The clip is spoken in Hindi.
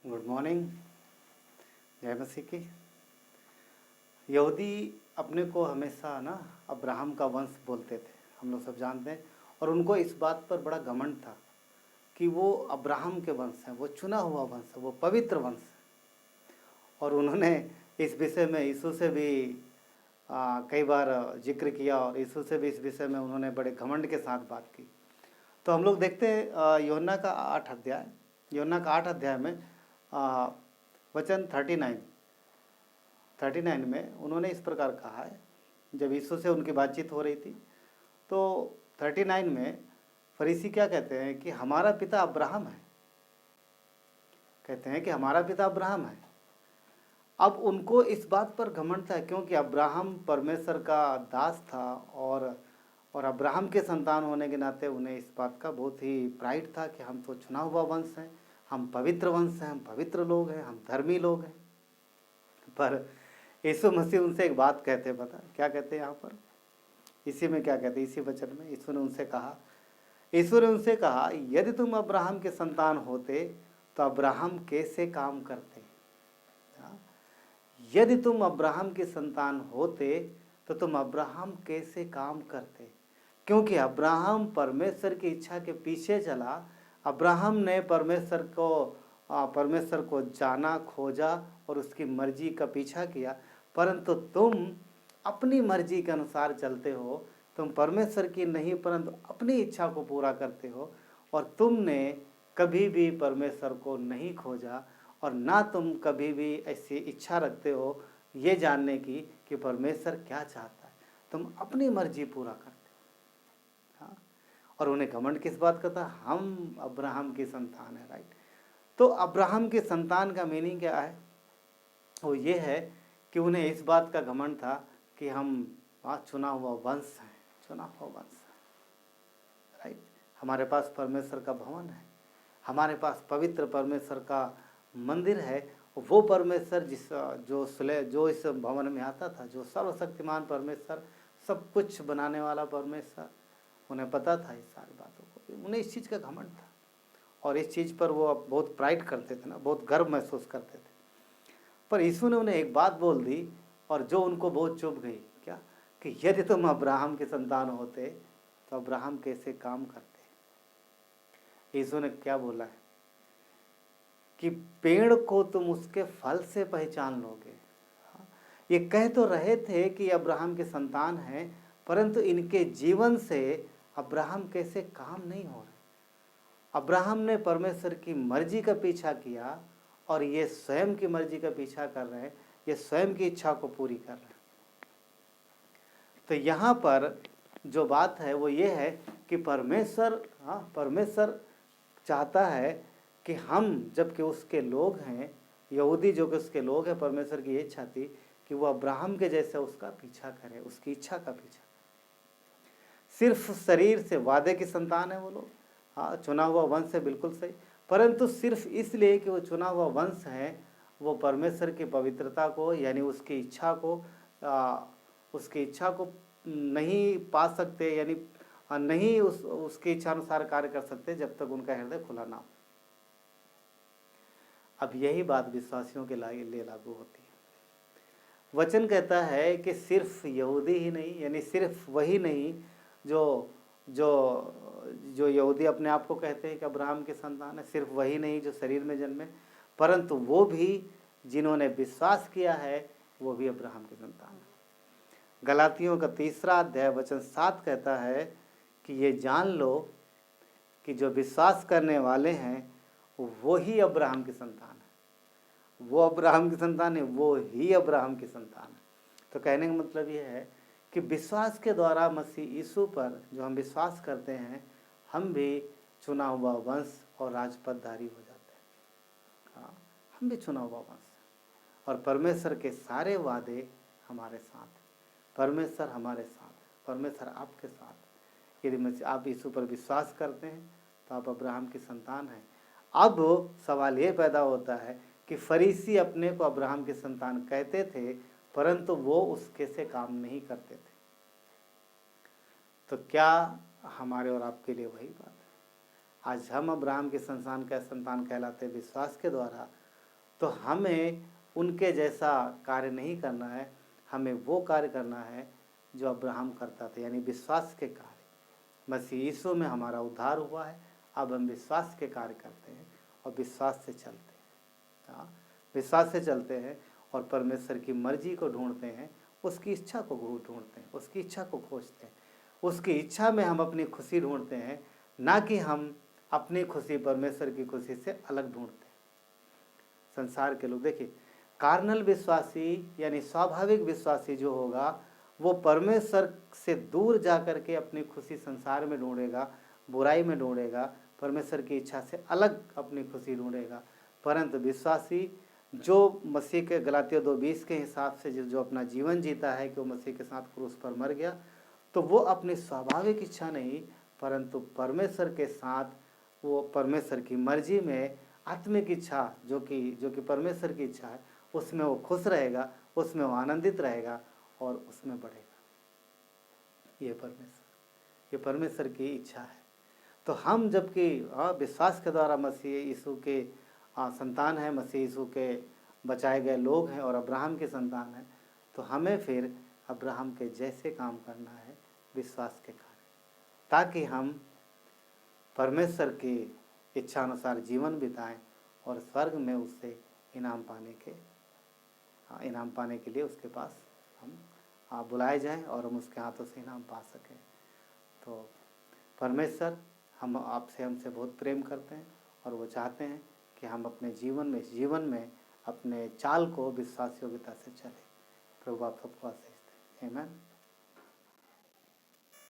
Good morning. जय मसीह की। यहूदी अपने को हमेशा ना अब्राहम का वंश बोलते थे, हम लोग सब जानते हैं। और उनको इस बात पर बड़ा घमंड था कि वो अब्राहम के वंश हैं, वो चुना हुआ वंश है, वो पवित्र वंश है। और उन्होंने इस विषय में यीशु से भी कई बार जिक्र किया, और यीशु से भी इस विषय में उन्होंने बड़े घमंड के साथ बात की। तो हम लोग देखते हैं यूहन्ना का 8 अध्याय में वचन 39 में उन्होंने इस प्रकार कहा है। जब यीशु से उनकी बातचीत हो रही थी तो 39 में फरीसी क्या कहते हैं कि हमारा पिता अब्राहम है। कहते हैं कि हमारा पिता अब्राहम है। अब उनको इस बात पर घमंड था क्योंकि अब्राहम परमेश्वर का दास था, और अब्राहम के संतान होने के नाते उन्हें इस बात का बहुत ही प्राइड था कि हम तो चुना हुआ वंश हैं, हम पवित्र वंश हैं, हम पवित्र लोग हैं, हम धर्मी लोग हैं। पर यीशु मसीह उनसे एक बात कहते हैं, पता क्या कहते हैं यहाँ पर? इसी में क्या कहते हैं, इसी वचन में यीशु ने उनसे कहा यदि तुम अब्राहम के संतान होते तो अब्राहम कैसे काम करते? यदि तुम अब्राहम के संतान होते तो तुम अब्राहम कैसे काम करते? क्योंकि अब्राहम परमेश्वर की इच्छा के पीछे चला। अब्राहम ने परमेश्वर को जाना, खोजा और उसकी मर्जी का पीछा किया। परंतु तुम अपनी मर्जी के अनुसार चलते हो, तुम परमेश्वर की नहीं परंतु अपनी इच्छा को पूरा करते हो। और तुमने कभी भी परमेश्वर को नहीं खोजा, और ना तुम कभी भी ऐसी इच्छा रखते हो ये जानने की कि परमेश्वर क्या चाहता है। तुम अपनी मर्जी पूरा करते हो। हाँ, और उन्हें घमंड किस बात का था? हम अब्राहम की संतान है, राइट। तो अब्राहम के संतान का मीनिंग क्या है? वो ये है कि उन्हें इस बात का घमंड था कि हम चुना हुआ वंश हैं, चुना हुआ वंश है, राइट। हमारे पास परमेश्वर का भवन है, हमारे पास पवित्र परमेश्वर का मंदिर है। वो परमेश्वर जो इस भवन में आता था, जो सर्वशक्तिमान परमेश्वर, सब कुछ बनाने वाला परमेश्वर, उन्हें पता था इस सारी बातों को। उन्हें इस चीज़ का घमंड था, और इस चीज़ पर वो बहुत प्राइड करते थे ना, बहुत गर्व महसूस करते थे। पर यीशु ने उन्हें एक बात बोल दी, और जो उनको बहुत चुभ गई। क्या? कि यदि तुम अब्राहम के संतान होते तो अब्राहम कैसे काम करते? यीशु ने क्या बोला है कि पेड़ को तुम उसके फल से पहचान लोगे। ये कह तो रहे थे कि अब्राहम के संतान हैं, परंतु इनके जीवन से अब्राहम कैसे काम नहीं हो रहे। अब्राहम ने परमेश्वर की मर्जी का पीछा किया, और ये स्वयं की मर्जी का पीछा कर रहे हैं, ये स्वयं की इच्छा को पूरी कर रहे हैं। तो यहाँ पर जो बात है वो ये है कि परमेश्वर चाहता है कि हम, जबकि उसके लोग हैं, यहूदी जो कि उसके लोग हैं, परमेश्वर की ये इच्छा थी कि वो अब्राहम के जैसे उसका पीछा करें, उसकी इच्छा का पीछा। सिर्फ शरीर से वादे की संतान है वो लोग, हाँ, चुना हुआ वंश है, बिल्कुल सही। परंतु सिर्फ इसलिए कि वो चुना हुआ वंश है, वो परमेश्वर की पवित्रता को, यानी उसकी इच्छा को नहीं पा सकते, यानी नहीं उसकी इच्छा अनुसार कार्य कर सकते जब तक उनका हृदय खुला ना हो। अब यही बात विश्वासियों के लिए लागू होती है। वचन कहता है कि सिर्फ यहूदी ही नहीं, यानी सिर्फ वही नहीं जो जो जो यहूदी अपने आप को कहते हैं कि अब्राहम के संतान है, सिर्फ वही नहीं जो शरीर में जन्मे, परंतु वो भी जिन्होंने विश्वास किया है वो भी अब्राहम के संतान है। गलातियों का 3 अध्याय वचन 7 कहता है कि ये जान लो कि जो विश्वास करने वाले हैं वो ही अब्राहम की संतान है। वो अब्राहम की संतान है, वो ही अब्राहम की संतान है। तो कहने का मतलब ये है कि विश्वास के द्वारा मसीह यीशु पर जो हम विश्वास करते हैं, हम भी चुना हुआ वंश और राजपदधारी हो जाते हैं। हाँ, हम भी चुना हुआ वंश, और परमेश्वर के सारे वादे हमारे साथ। परमेश्वर हमारे साथ, परमेश्वर आपके साथ। यदि आप यीशु पर विश्वास करते हैं तो आप अब्राहम की संतान हैं। अब सवाल ये पैदा होता है कि फरीसी अपने को अब्राहम की संतान कहते थे, परंतु वो उसके से काम नहीं करते थे। तो क्या हमारे और आपके लिए वही बात है? आज हम अब्राहम के संतान कहलाते विश्वास के द्वारा, तो हमें उनके जैसा कार्य नहीं करना है, हमें वो कार्य करना है जो अब्राहम करता था, यानी विश्वास के कार्य। मसीह यीशु में हमारा उद्धार हुआ है, अब हम विश्वास के कार्य करते हैं और विश्वास से चलते हैं। हाँ, विश्वास से चलते हैं और परमेश्वर की मर्जी को ढूंढते हैं, उसकी इच्छा को ढूंढते हैं, उसकी इच्छा को खोजते हैं। उसकी इच्छा में हम अपनी खुशी ढूंढते हैं, ना कि हम अपनी खुशी परमेश्वर की खुशी से अलग ढूंढते हैं। संसार के लोग देखिए, कार्नल विश्वासी यानी स्वाभाविक विश्वासी जो होगा वो परमेश्वर से दूर जा कर के अपनी खुशी संसार में ढूंढेगा, बुराई में ढूंढेगा, परमेश्वर की इच्छा से अलग अपनी खुशी ढूंढेगा। परंतु विश्वासी जो मसीह के गलातियों 2:20 के हिसाब से जो अपना जीवन जीता है कि वो मसीह के साथ क्रूस पर मर गया, तो वो अपनी स्वाभाविक इच्छा नहीं परंतु परमेश्वर के साथ वो परमेश्वर की मर्जी में आत्मिक इच्छा जो कि परमेश्वर की इच्छा है उसमें वो खुश रहेगा, उसमें वो आनंदित रहेगा और उसमें बढ़ेगा। ये परमेश्वर की इच्छा है। तो हम जबकि विश्वास के द्वारा मसीह यीशु के संतान हैं, मसीह यीशु के बचाए गए लोग हैं और अब्राहम के संतान हैं, तो हमें फिर अब्राहम के जैसे काम करना है, विश्वास के कार्य, ताकि हम परमेश्वर की इच्छा अनुसार जीवन बिताएं और स्वर्ग में उससे इनाम पाने के लिए उसके पास हम बुलाए जाएं और हम उसके हाथों से इनाम पा सकें। तो परमेश्वर हमसे बहुत प्रेम करते हैं और वो चाहते हैं कि हम अपने जीवन में अपने चाल को विश्वास योग्यता से चलें। प्रभु आप सबको आशीष दें। आमीन।